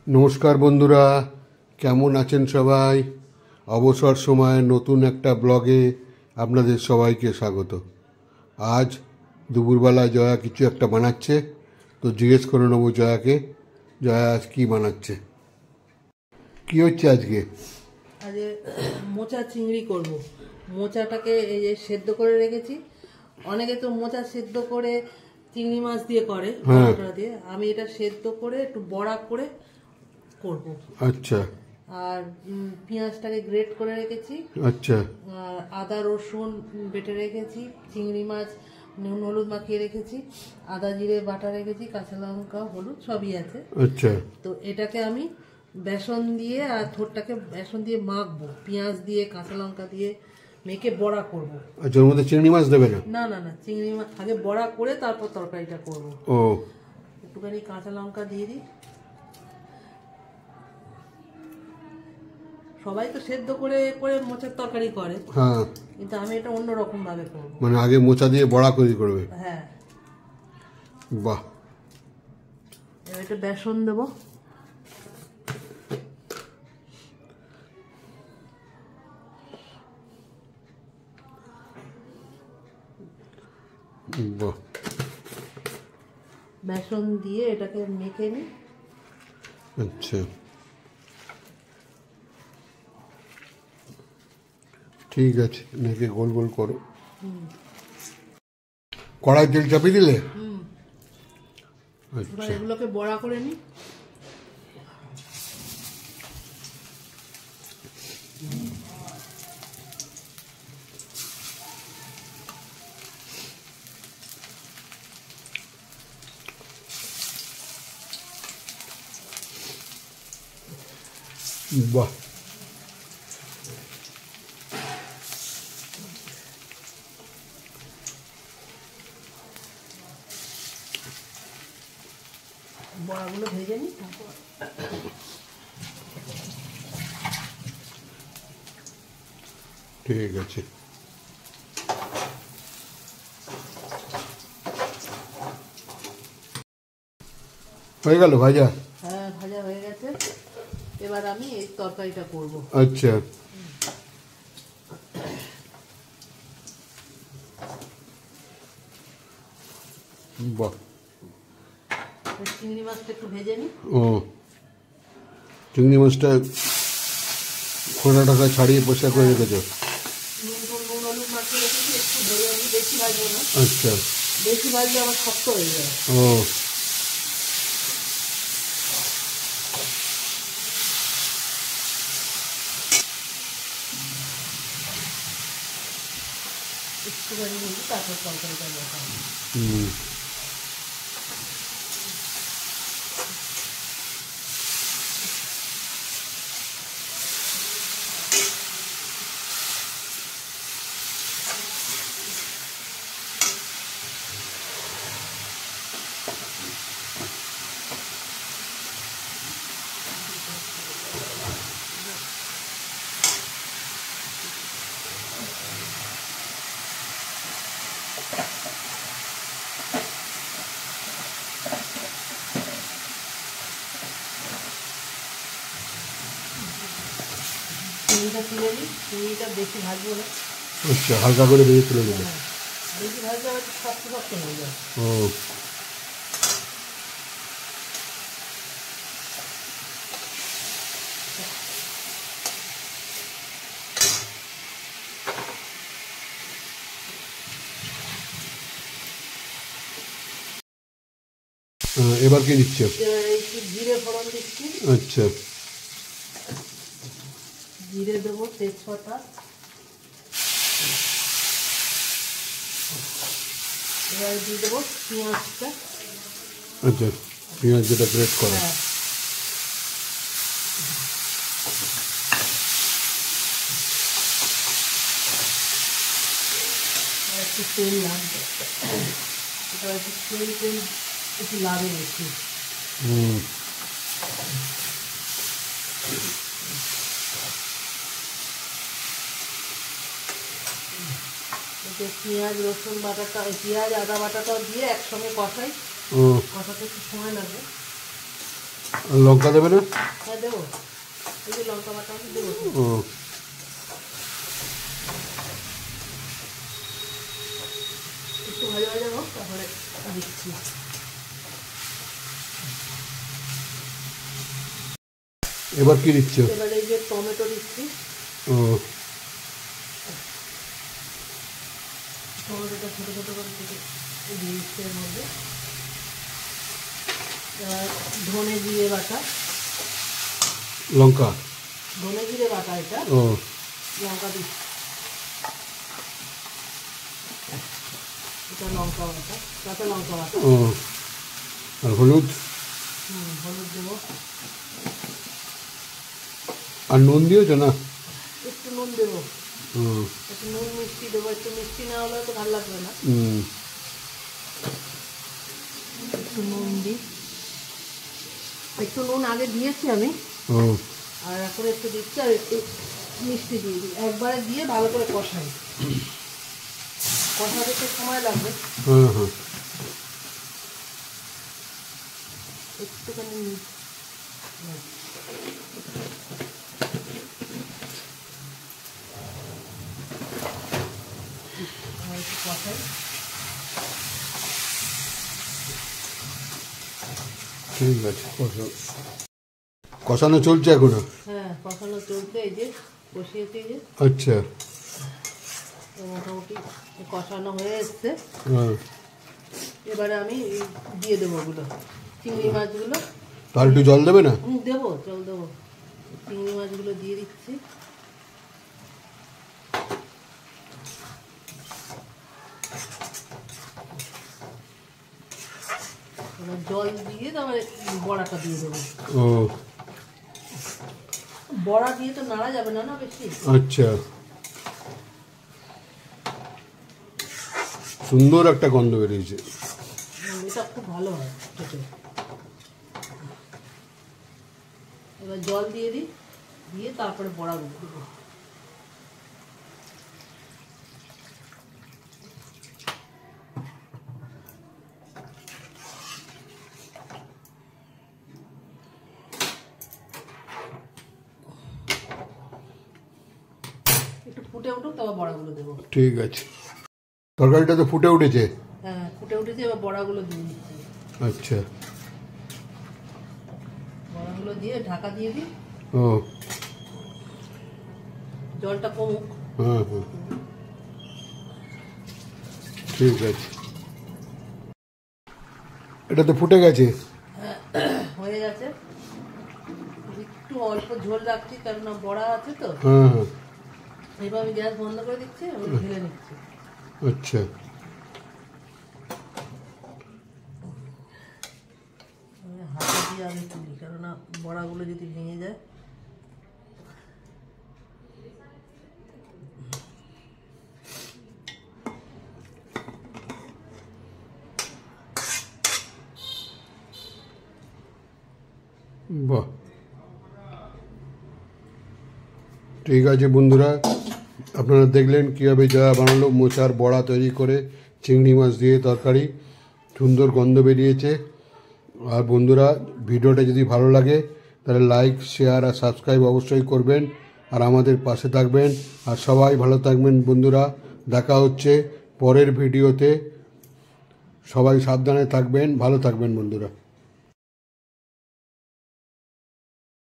নমস্কার বন্ধুরা, কেমন আছেন সবাই? অবসর সময়ে নতুন একটা ব্লগে আপনাদের সবাইকে স্বাগত। আজ দুপুরবেলায় জয়া কিছু একটা বানাচ্ছে, তো জিজ্ঞেস করে নেবো জয়াকে, জয়া আজ কী বানাচ্ছে, কী হচ্ছে আজকে? আজকে মোচা চিংড়ি করব। মোচাটাকে এই যে সেদ্ধ করে রেখেছি। অনেকে তো মোচা সেদ্ধ করে চিংড়ি মাছ দিয়ে করে, টমেটো দিয়ে। আমি এটা সেদ্ধ করে একটু বড়া করে করব। আচ্ছা আর পেঁয়াজটাকে গ্রেট করে রেখেছি। আচ্ছা আর আদা রসুন বেটে রেখেছি। চিংড়ি মাছ নুন হলুদ মাখিয়ে রেখেছি। আদা জিরে বাটা রেখেছি, কাঁচা লঙ্কা হলুদ সবই আছে। আচ্ছা তো এটাকে আমি বেসন দিয়ে আর থোড়টাকে বেসন দিয়ে মাখবো, পেঁয়াজ দিয়ে কাঁচা লঙ্কা দিয়ে মেখে বড়া করব। আচ্ছা, ওর মধ্যে চিংড়ি মাছ দেবে না? না না না, চিংড়ি মাছ আগে বড়া করে তারপর তরকারিটা করব। ও, একটুখানি কাঁচা লঙ্কা দিয়ে দিই। সবাই তো সেদ্ধ করে করে মোচার তরকারি করে, হ্যাঁ, কিন্তু আমি এটা অন্যরকম ভাবে করব। মানে আগে মোচা দিয়ে বড়া তৈরি করবে? হ্যাঁ, বাহ। এবার একটু বেসন দেবো। বাহ, বেসন দিয়ে এটাকে মেখে নিই। আচ্ছা ঠিক আছে, মেখে গোল গোল করো। কড়াই তেল চাপিয়ে দিলে? এবার আচ্ছা, এগুলোকে বড়া করে নিই। বাহ, বড়াগুলো ভেজে নিই তারপর। ঠিক আছে। হয়ে গেল ভাজা? হ্যাঁ, ভাজা হয়ে গেছে। এবার আমি এই তরকারিটা করব। আচ্ছা, বাহ। চিংড়ি মাছটা একটু ভেজে নিই। ও, চিংড়ি মাছটা খোসা টাকা ছাড়িয়ে পরিষ্কার করে রেখেছো? নুন হলুদ মাখিয়ে রেখেছি, একটু ভেজে নিই, বেশি ভাজবো না। আচ্ছা, বেশি ভাজলে আবার শক্ত হয়ে যায়। ও, একটুখানি ভেজে তারপর তরকারিটা বসাবো। হুম, চিংড়িটা তুলে নিই। চিংড়িটা বেশি ভাজবো না। আচ্ছা, হালকা করে ভেজে তুলে নেবে। হ্যাঁ, বেশি ভাজলে আবার শক্ত শক্ত হয়ে যায়। ও, এবার কি দিচ্ছ? এবার একটু জিরে ফোড়ন দিচ্ছি। আচ্ছা, জিরে দেবো, তেজপাতা। এবার দিয়ে দেবো পেঁয়াজটা। আচ্ছা, পেঁয়াজ যেটা গ্রেট করা। হ্যাঁ, আর একটু তেল লাগবে। এবার একটু তেল একটু লাগে বেশি। হুম, পেঁয়াজ রসুন বাটাটা, পেঁয়াজ আদা বাটাটাও দিয়ে একসঙ্গে কষাই। ও, কষাতে একটু সময় লাগবে। আর লঙ্কা দেবে না? হ্যাঁ দেবো, এই যে লঙ্কা বাটা আছে দেবো। ও একটু ভাজা ভাজা হোক, তারপরে দিচ্ছি। এবার কি দিচ্ছ? এবার এই যে টমেটো দিচ্ছি। ও টমেটোটা ছোটো ছোটো করে কেটে দিয়ে দিচ্ছি এর মধ্যে। ধনে জিরে বাটা, লঙ্কা, ধনে জিরে বাটা এটা, ও লঙ্কা দিচ্ছি, এটা লঙ্কা বাটা, কাঁচা লঙ্কা বাটা। ও আর হলুদ হলুদ দেবো, আর নুন দিয়েছো না? একটু নুন দেবো, ও একটু নুন মিষ্টি দেবো, একটু মিষ্টি না হলে তো ভালো লাগবে না। একটু নুন দিই, একটু নুন আগে দিয়েছি আমি, ও আর এখন একটু দিচ্ছি, আর একটু মিষ্টি দিয়ে দিই। একবারে দিয়ে ভালো করে কষাই, কষাতে একটু সময় লাগবে। হ্যাঁ হ্যাঁ একটুখানি একটু কষাই। ঠিক আছে, কষানো চলছে এখনো? হ্যাঁ কষানো চলছে, এই যে কষিয়েছি, এই যে আচ্ছা, মোটামুটি কষানো হয়ে এসছে। হ্যাঁ এবারে আমি দিয়ে দেবো ওগুলো, চিংড়ি মাছগুলো। তার একটু জল দেবে না? দেবো, জল দেবো। চিংড়ি মাছগুলো দিয়ে দিচ্ছি। এবার জল দিয়ে তারপরে বড়াটা দিয়ে দেবো। ও বড়া দিয়ে তো নাড়া যাবে না, না বেশি। আচ্ছা, সুন্দর একটা গন্ধ বেরিয়েছে। এটা খুব ভালো হয় খেতে। এবার জল দিয়ে দিই, দিয়ে তারপরে বড়াগুলো দেবো। একটু ফুটে উঠুক, তারপর বড়াগুলো দেবো। ঠিক আছে, তরকারিটা তো ফুটে উঠেছে। হ্যাঁ ফুটে উঠেছে, এবার বড়াগুলো দিয়ে দিচ্ছি। আচ্ছা, বড়াগুলো দিয়ে ঢাকা দিয়ে দিই, ও জলটা কমুক। হ্যাঁ হ্যাঁ ঠিক আছে, এটা তো ফুটে গেছে। হয়ে গেছে, একটু অল্প ঝোল রাখছি, কারণ বড়া আছে তো। হ্যাঁ হ্যাঁ এবার আমি গ্যাস বন্ধ করে দিচ্ছি, আমি ঢেলে নিচ্ছি। আচ্ছা, হাতে দিয়ে আমি তুলি, কেননা বড়াগুলো যদি ভেঙে যায়। বাহ, ঠিক আছে বন্ধুরা, আপনারা দেখলেন কীভাবে যা বানালো মোচার বড়া তৈরি করে চিংড়ি মাছ দিয়ে তরকারি, সুন্দর গন্ধ বেরিয়েছে। আর বন্ধুরা, ভিডিওটা যদি ভালো লাগে তাহলে লাইক, শেয়ার আর সাবস্ক্রাইব অবশ্যই করবেন, আর আমাদের পাশে থাকবেন। আর সবাই ভালো থাকবেন বন্ধুরা, দেখা হচ্ছে পরের ভিডিওতে। সবাই সাবধানে থাকবেন, ভালো থাকবেন বন্ধুরা।